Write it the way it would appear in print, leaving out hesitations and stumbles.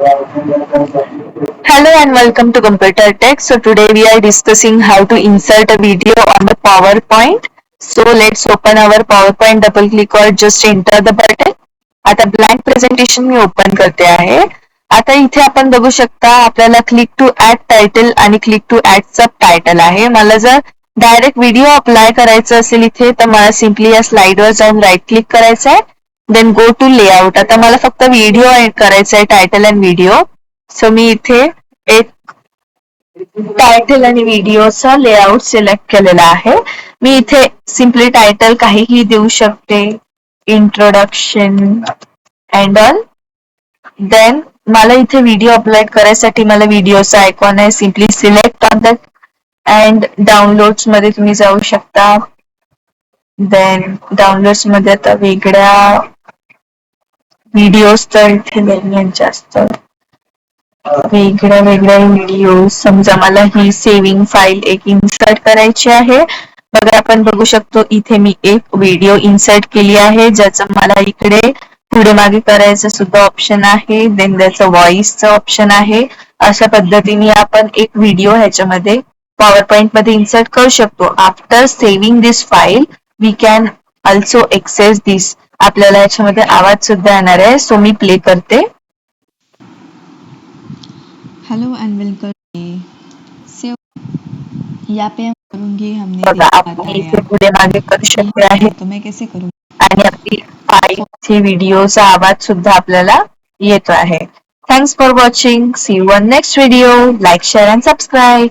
Hello and welcome to Computer Tech. So today we are discussing how to insert a video on the PowerPoint. So let's open our PowerPoint, double click or just enter the button. आता blank presentation मी open करते आहे. आता इथे आपण बघू शकता आपल्याला क्लिक टू ऍड टायटल आणि click to add subtitle आहे. मला जर डायरेक्ट व्हिडिओ अप्लाय करायचं असेल इथे तर मला सिम्पली या स्लाइडवर जाऊन राईट क्लिक करायचं आहे. Then go to layout. आता मला फक्त व्हिडिओ ऍड करायचा आहे, टायटल अँड व्हिडिओ. सो मी इथे एक टायटल आणि व्हिडिओचा लेआउट सिलेक्ट केलेला आहे. मी इथे सिम्पली टायटल काहीही देऊ शकते, इंट्रोडक्शन अँड ऑल. देन मला इथे व्हिडिओ अपलोड करायसाठी मला व्हिडिओचा आयकॉन आहे, simply select on that and downloads मध्ये तुम्ही जाऊ शकता. देन डाउनलोड्स मध्ये आता वेगळ्या व्हिडिओज तर इथे नाही जास्त, वेगळ्या व्हिडिओ. समजा मला ही सेव्हिंग फाईल एक इन्सर्ट करायची आहे. बघा आपण बघू शकतो इथे मी एक व्हिडिओ इन्सर्ट केली आहे, ज्याचं मला इकडे पुढे मागे करायचं सुद्धा ऑप्शन आहे. देन त्याचं व्हॉइसचं ऑप्शन आहे. अशा पद्धतीने आपण एक व्हिडिओ ह्याच्यामध्ये पॉवर पॉइंट मध्ये इन्सर्ट करू शकतो. After saving this file we can also access this. आपल्याला याच्यामध्ये आवाज सुद्धा येणार आहे. सो मी प्ले करते. Hello and welcome. से यहाँ पे हम करूँगी, हमने बघा देखा आपण था इथे यार पुढे मागे करू यहाँ शकते आहे तो मैं कैसे करूँ. आणि आपली फाईलची व्हिडिओचा आवाज सुद्धा आपल्याला येतो आहे. Thanks for watching. See you on next video. Like, share and subscribe.